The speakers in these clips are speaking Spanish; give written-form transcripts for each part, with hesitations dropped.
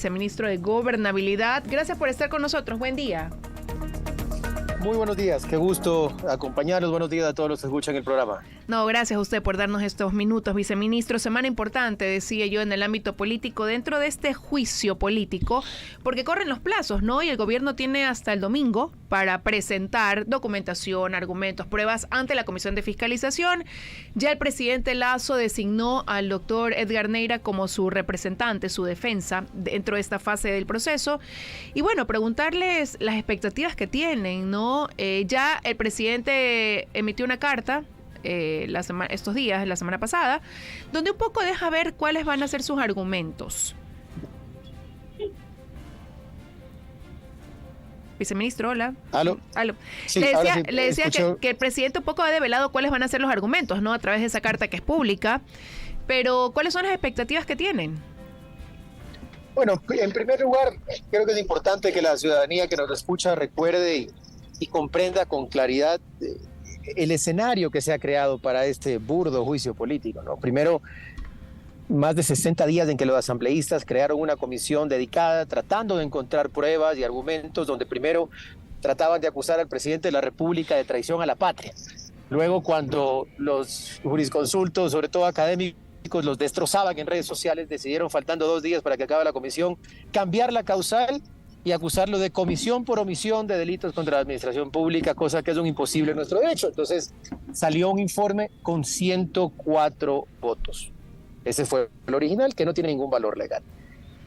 Viceministro de Gobernabilidad. Gracias por estar con nosotros. Buen día. Muy buenos días, qué gusto acompañarlos. Buenos días a todos los que escuchan el programa. No, gracias a usted por darnos estos minutos, viceministro. Semana importante, decía yo, en el ámbito político, dentro de este juicio político, porque corren los plazos, ¿no? Y el gobierno tiene hasta el domingo para presentar documentación, argumentos, pruebas ante la Comisión de Fiscalización. Ya el presidente Lasso designó al doctor Edgar Neira como su representante, su defensa, dentro de esta fase del proceso. Y bueno, preguntarles las expectativas que tienen, ¿no? Ya el presidente emitió una carta estos días, la semana pasada, donde un poco deja ver cuáles van a ser sus argumentos. Viceministro, hola. ¿Aló? Sí, le decía que el presidente un poco ha develado cuáles van a ser los argumentos, ¿no? A través de esa carta que es pública. Pero, ¿cuáles son las expectativas que tienen? Bueno, en primer lugar, creo que es importante que la ciudadanía que nos escucha recuerde y comprenda con claridad el escenario que se ha creado para este burdo juicio político, ¿no? Primero, más de 60 días en que los asambleístas crearon una comisión dedicada tratando de encontrar pruebas y argumentos, donde primero trataban de acusar al presidente de la República de traición a la patria. Luego, cuando los jurisconsultos, sobre todo académicos, los destrozaban en redes sociales, decidieron, faltando 2 días para que acabe la comisión, cambiar la causal y acusarlo de comisión por omisión de delitos contra la administración pública, cosa que es un imposible en nuestro derecho. Entonces salió un informe con 104 votos. Ese fue el original, que no tiene ningún valor legal.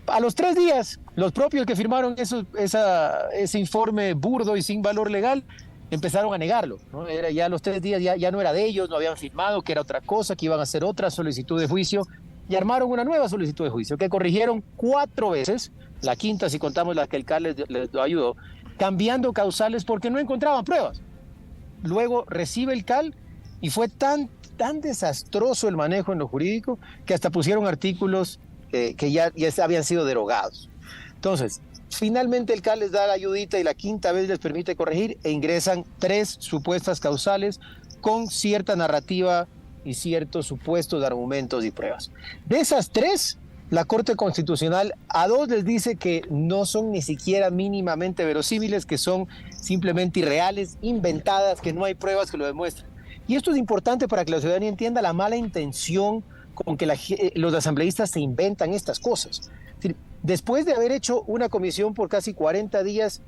A los 3 días, los propios que firmaron ese informe burdo y sin valor legal empezaron a negarlo, ¿no? Ya a los 3 días ya no era de ellos, no habían firmado, que era otra cosa, que iban a hacer otra solicitud de juicio, y armaron una nueva solicitud de juicio que corrigieron 4 veces, la quinta si contamos la que el CAL les ayudó, cambiando causales porque no encontraban pruebas. Luego recibe el CAL y fue tan desastroso el manejo en lo jurídico que hasta pusieron artículos que ya habían sido derogados. Entonces, finalmente el CAL les da la ayudita y la quinta vez les permite corregir e ingresan 3 supuestas causales con cierta narrativa y ciertos supuestos argumentos y pruebas. De esas 3, la Corte Constitucional a 2 les dice que no son ni siquiera mínimamente verosímiles, que son simplemente irreales, inventadas, que no hay pruebas que lo demuestren. Y esto es importante para que la ciudadanía entienda la mala intención con que los asambleístas se inventan estas cosas. Es decir, después de haber hecho una comisión por casi 40 días,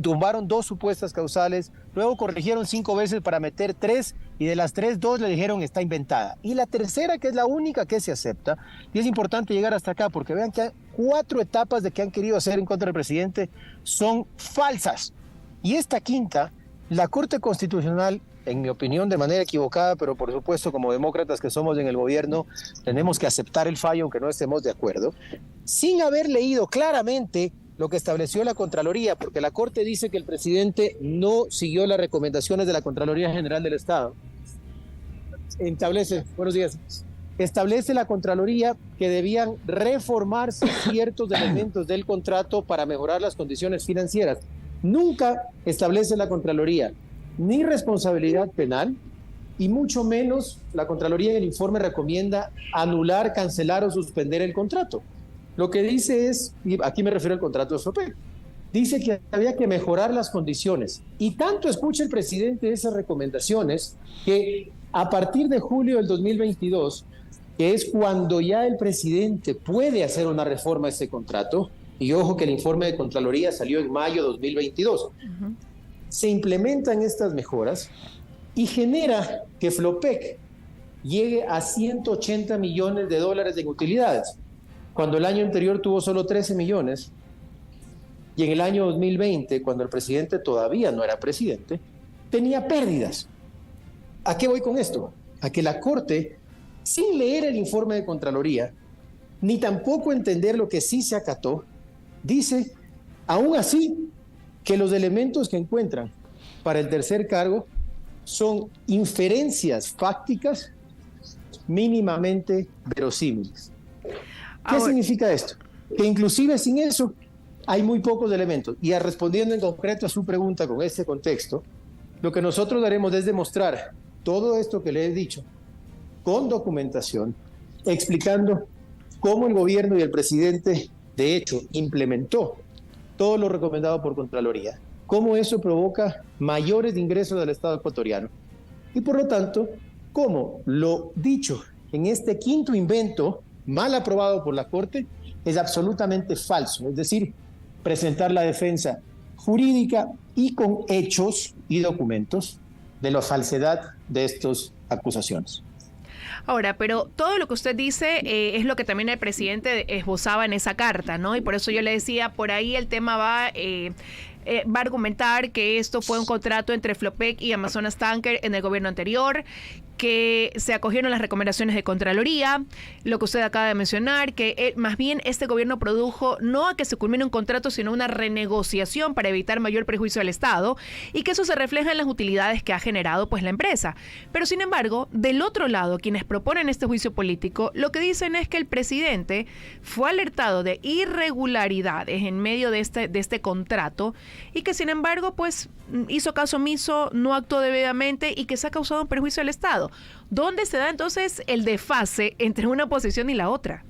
tumbaron 2 supuestas causales, luego corrigieron 5 veces para meter 3, y de las 3, 2 le dijeron está inventada. Y la tercera, que es la única que se acepta, y es importante llegar hasta acá, porque vean que hay 4 etapas de que han querido hacer en contra del presidente son falsas. Y esta quinta, la Corte Constitucional, en mi opinión, de manera equivocada, pero por supuesto como demócratas que somos en el gobierno, tenemos que aceptar el fallo aunque no estemos de acuerdo, sin haber leído claramente lo que estableció la Contraloría, porque la Corte dice que el presidente no siguió las recomendaciones de la Contraloría General del Estado. Establece la Contraloría que debían reformarse ciertos elementos del contrato para mejorar las condiciones financieras. Nunca establece la Contraloría ni responsabilidad penal, y mucho menos la Contraloría en el informe recomienda anular, cancelar o suspender el contrato. Lo que dice es, y aquí me refiero al contrato de SOPEC, dice que había que mejorar las condiciones. Y tanto escucha el presidente esas recomendaciones que a partir de julio del 2022, que es cuando ya el presidente puede hacer una reforma a ese contrato, y ojo que el informe de Contraloría salió en mayo de 2022, se implementan estas mejoras y genera que Flopec llegue a $180 millones en utilidades, cuando el año anterior tuvo solo 13 millones, y en el año 2020, cuando el presidente todavía no era presidente, tenía pérdidas. ¿A qué voy con esto? A que la Corte, sin leer el informe de Contraloría, ni tampoco entender lo que sí se acató, dice, aún así, que los elementos que encuentran para el tercer cargo son inferencias fácticas mínimamente verosímiles. ¿Qué significa esto? Que inclusive sin eso hay muy pocos elementos. Y respondiendo en concreto a su pregunta con este contexto, lo que nosotros haremos es demostrar todo esto que le he dicho con documentación, explicando cómo el gobierno y el presidente de hecho, implementó todo lo recomendado por Contraloría, cómo eso provoca mayores ingresos del Estado ecuatoriano. Y por lo tanto, cómo lo dicho en este quinto invento, mal aprobado por la Corte, es absolutamente falso. Es decir, presentar la defensa jurídica y con hechos y documentos de la falsedad de estas acusaciones. Ahora, pero todo lo que usted dice es lo que también el presidente esbozaba en esa carta, ¿no? Y por eso yo le decía, por ahí el tema va a argumentar que esto fue un contrato entre Flopec y Amazonas Tanker en el gobierno anterior, que se acogieron las recomendaciones de Contraloría, lo que usted acaba de mencionar, que más bien este gobierno produjo no a que se culmine un contrato, sino una renegociación para evitar mayor perjuicio al Estado, y que eso se refleja en las utilidades que ha generado pues la empresa. Pero sin embargo, del otro lado, quienes proponen este juicio político, lo que dicen es que el presidente fue alertado de irregularidades en medio de este contrato, y que sin embargo pues hizo caso omiso, no actuó debidamente y que se ha causado un perjuicio al Estado. ¿Dónde se da entonces el desfase entre una posición y la otra?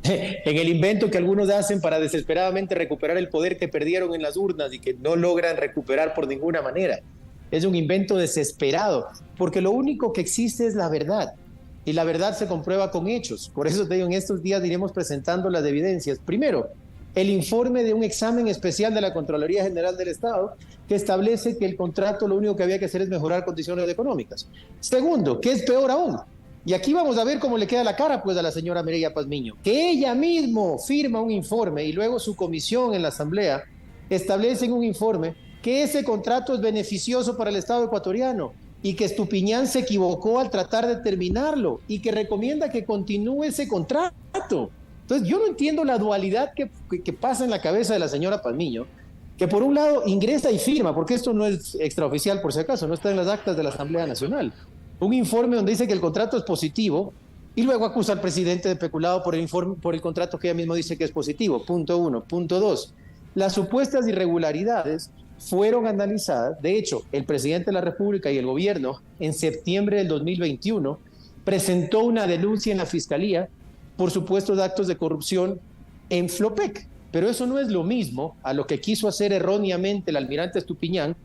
En el invento que algunos hacen para desesperadamente recuperar el poder que perdieron en las urnas y que no logran recuperar por ninguna manera. Es un invento desesperado, porque lo único que existe es la verdad, y la verdad se comprueba con hechos. Por eso te digo, en estos días iremos presentando las evidencias. Primero, el informe de un examen especial de la Contraloría General del Estado que establece que el contrato lo único que había que hacer es mejorar condiciones económicas. Segundo, que es peor aún, y aquí vamos a ver cómo le queda la cara pues a la señora Mireya Pazmiño, que ella mismo firma un informe y luego su comisión en la Asamblea establece en un informe que ese contrato es beneficioso para el Estado ecuatoriano y que Estupiñán se equivocó al tratar de terminarlo y que recomienda que continúe ese contrato. Entonces, yo no entiendo la dualidad que pasa en la cabeza de la señora Pazmiño, que por un lado ingresa y firma, porque esto no es extraoficial por si acaso, no está en las actas de la Asamblea Nacional, un informe donde dice que el contrato es positivo y luego acusa al presidente de peculado por el contrato que ella misma dice que es positivo. Punto uno. Punto dos, las supuestas irregularidades fueron analizadas. De hecho, el presidente de la República y el gobierno en septiembre del 2021 presentó una denuncia en la Fiscalía por supuestos actos de corrupción en Flopec. Pero eso no es lo mismo a lo que quiso hacer erróneamente el almirante Estupiñán.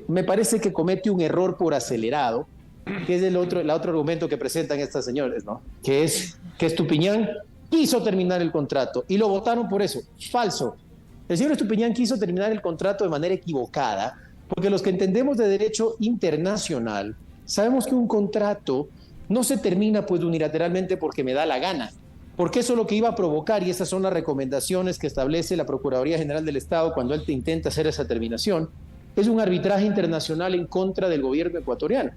Me parece que comete un error por acelerado, que es el otro argumento que presentan estas señores, ¿no? Que es que Estupiñán quiso terminar el contrato y lo votaron por eso. Falso. El señor Estupiñán quiso terminar el contrato de manera equivocada, porque los que entendemos de derecho internacional sabemos que un contrato no se termina pues unilateralmente porque me da la gana, porque eso es lo que iba a provocar, y esas son las recomendaciones que establece la Procuraduría General del Estado cuando él intenta hacer esa terminación, es un arbitraje internacional en contra del gobierno ecuatoriano.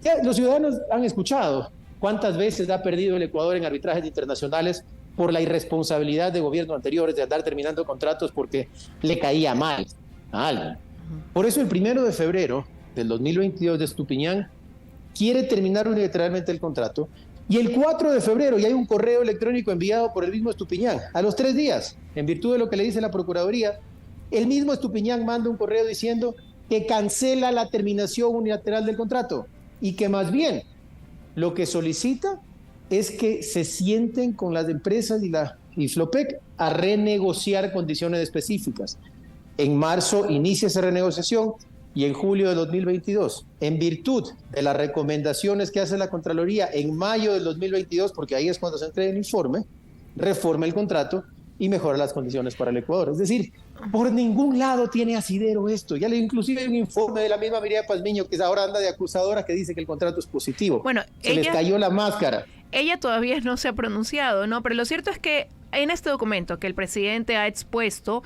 Ya, los ciudadanos han escuchado cuántas veces ha perdido el Ecuador en arbitrajes internacionales por la irresponsabilidad de gobiernos anteriores de andar terminando contratos porque le caía mal a alguien. Por eso el 1 de febrero del 2022 de Estupiñán quiere terminar unilateralmente el contrato, y el 4 de febrero ya hay un correo electrónico enviado por el mismo Estupiñán. A los 3 días, en virtud de lo que le dice la Procuraduría, el mismo Estupiñán manda un correo diciendo que cancela la terminación unilateral del contrato y que más bien lo que solicita es que se sienten con las empresas y Flopec a renegociar condiciones específicas. En marzo inicia esa renegociación y en julio de 2022, en virtud de las recomendaciones que hace la Contraloría en mayo del 2022, porque ahí es cuando se entrega el informe, reforma el contrato y mejora las condiciones para el Ecuador. Es decir, por ningún lado tiene asidero esto. Ya inclusive hay un informe de la misma Mireya Pazmiño, que ahora anda de acusadora, que dice que el contrato es positivo. Bueno, les cayó la máscara. Ella todavía no se ha pronunciado, ¿no? Pero lo cierto es que en este documento que el presidente ha expuesto,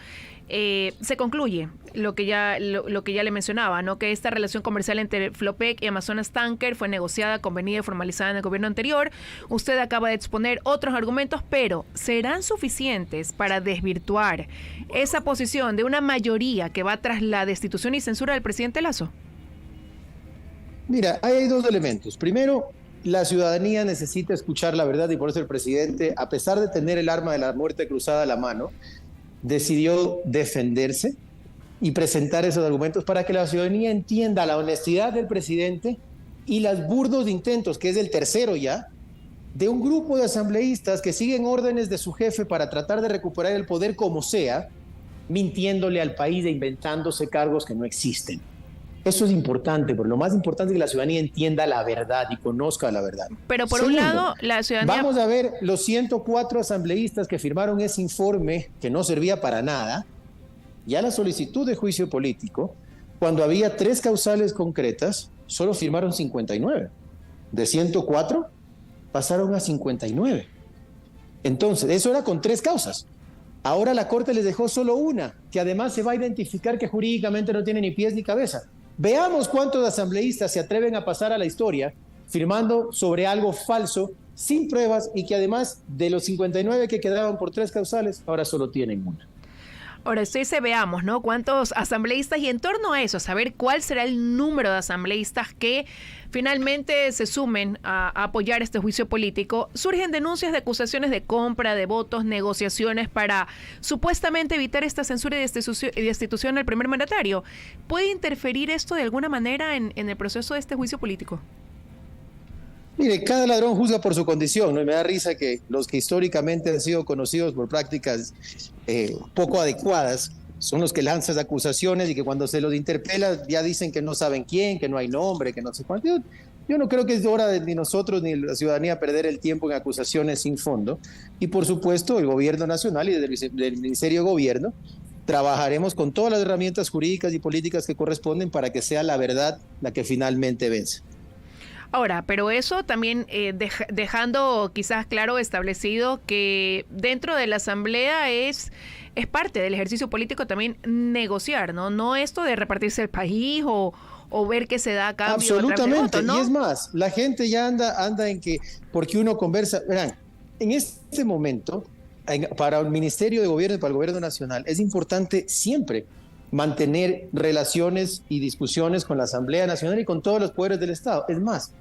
se concluye lo que ya le mencionaba, ¿no? Que esta relación comercial entre Flopec y Amazonas Tanker fue negociada, convenida y formalizada en el gobierno anterior. Usted acaba de exponer otros argumentos, pero ¿serán suficientes para desvirtuar esa posición de una mayoría que va tras la destitución y censura del presidente Lasso? Mira, hay dos elementos. Primero, la ciudadanía necesita escuchar la verdad, y por eso el presidente, a pesar de tener el arma de la muerte cruzada a la mano, decidió defenderse y presentar esos argumentos para que la ciudadanía entienda la honestidad del presidente y los burdos intentos, que es el tercero ya, de un grupo de asambleístas que siguen órdenes de su jefe para tratar de recuperar el poder como sea, mintiéndole al país e inventándose cargos que no existen. Eso es importante, pero lo más importante es que la ciudadanía entienda la verdad y conozca la verdad. Pero por Segundo, un lado, la ciudadanía... Vamos a ver los 104 asambleístas que firmaron ese informe que no servía para nada, ya la solicitud de juicio político, cuando había 3 causales concretas, solo firmaron 59. De 104 pasaron a 59. Entonces, eso era con 3 causas. Ahora la Corte les dejó solo una, que además se va a identificar que jurídicamente no tiene ni pies ni cabeza. Veamos cuántos asambleístas se atreven a pasar a la historia firmando sobre algo falso, sin pruebas, y que además de los 59 que quedaban por 3 causales, ahora solo tienen una. Ahora, veamos, ¿no? ¿Cuántos asambleístas? Y en torno a eso, saber cuál será el número de asambleístas que finalmente se sumen a apoyar este juicio político. Surgen denuncias de acusaciones de compra de votos, negociaciones para supuestamente evitar esta censura y destitución del primer mandatario. ¿Puede interferir esto de alguna manera en el proceso de este juicio político? Mire, cada ladrón juzga por su condición, ¿no? Y me da risa que los que históricamente han sido conocidos por prácticas poco adecuadas son los que lanzan acusaciones y que cuando se los interpela ya dicen que no saben quién, que no hay nombre, que no sé cuánto. Yo no creo que es hora de ni nosotros ni la ciudadanía perder el tiempo en acusaciones sin fondo. Y por supuesto, el gobierno nacional y del Ministerio de Gobierno trabajaremos con todas las herramientas jurídicas y políticas que corresponden para que sea la verdad la que finalmente vence. Ahora, pero eso también dejando quizás claro establecido que dentro de la Asamblea es parte del ejercicio político también negociar, ¿no? No esto de repartirse el país o ver qué se da a cambio. Absolutamente, voto, ¿no? Y es más, la gente ya anda en que, porque uno conversa, verán, en este momento, para el Ministerio de Gobierno y para el Gobierno Nacional, es importante siempre mantener relaciones y discusiones con la Asamblea Nacional y con todos los poderes del Estado. Es más,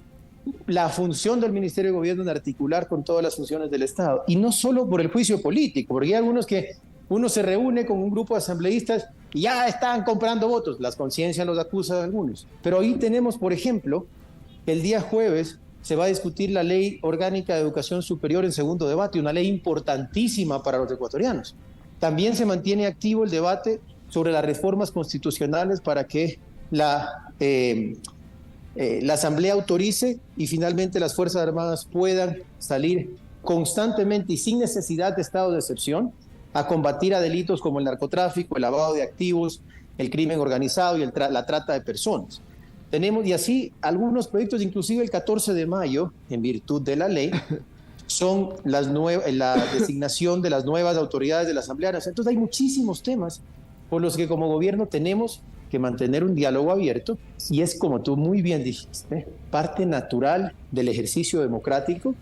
la función del Ministerio de Gobierno es articular con todas las funciones del Estado, y no solo por el juicio político, porque hay algunos que uno se reúne con un grupo de asambleístas y ya están comprando votos, las conciencias los acusa de algunos. Pero ahí tenemos, por ejemplo, el día jueves se va a discutir la Ley Orgánica de Educación Superior en segundo debate, una ley importantísima para los ecuatorianos. También se mantiene activo el debate sobre las reformas constitucionales para que la Asamblea autorice y finalmente las Fuerzas Armadas puedan salir constantemente y sin necesidad de estado de excepción a combatir a delitos como el narcotráfico, el lavado de activos, el crimen organizado y la trata de personas. Tenemos, y así, algunos proyectos, inclusive el 14 de mayo, en virtud de la ley, son la designación de las nuevas autoridades de la Asamblea Nacional. Entonces hay muchísimos temas por los que como gobierno tenemos que mantener un diálogo abierto, y es, como tú muy bien dijiste, parte natural del ejercicio democrático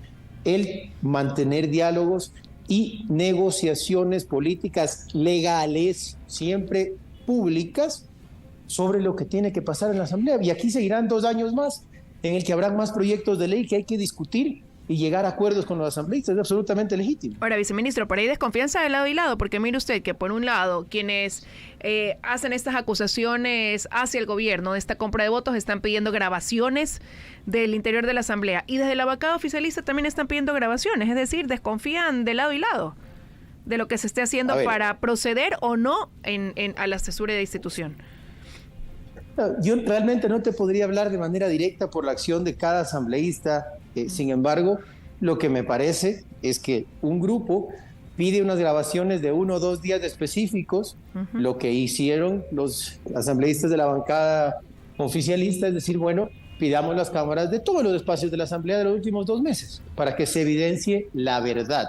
el mantener diálogos y negociaciones políticas legales, siempre públicas, sobre lo que tiene que pasar en la Asamblea. Y aquí seguirán 2 años más en el que habrán más proyectos de ley que hay que discutir y llegar a acuerdos con los asambleístas. Es absolutamente legítimo. Ahora, viceministro, por ahí desconfianza de lado y lado, porque mire usted que por un lado quienes hacen estas acusaciones hacia el gobierno de esta compra de votos están pidiendo grabaciones del interior de la Asamblea, y desde la bancada oficialista también están pidiendo grabaciones, es decir, desconfían de lado y lado de lo que se esté haciendo para proceder o no a la cesura de institución. Yo realmente no te podría hablar de manera directa por la acción de cada asambleísta. Sin embargo, lo que me parece es que un grupo pide unas grabaciones de 1 o 2 días específicos, lo que hicieron los asambleístas de la bancada oficialista, es decir, bueno, pidamos las cámaras de todos los espacios de la Asamblea de los últimos 2 meses, para que se evidencie la verdad,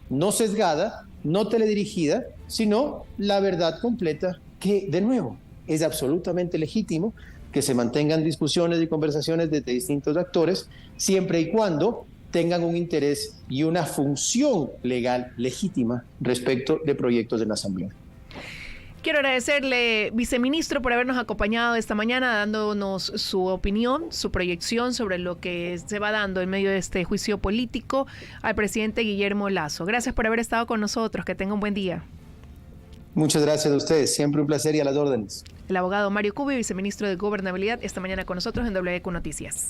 no sesgada, no teledirigida, sino la verdad completa, que, de nuevo, es absolutamente legítimo que se mantengan discusiones y conversaciones desde distintos actores, siempre y cuando tengan un interés y una función legal legítima respecto de proyectos de la Asamblea. Quiero agradecerle, viceministro, por habernos acompañado esta mañana, dándonos su opinión, su proyección sobre lo que se va dando en medio de este juicio político al presidente Guillermo Lasso. Gracias por haber estado con nosotros. Que tenga un buen día. Muchas gracias a ustedes. Siempre un placer y a las órdenes. El abogado Mario Cubio, viceministro de Gobernabilidad, esta mañana con nosotros en WQ Noticias.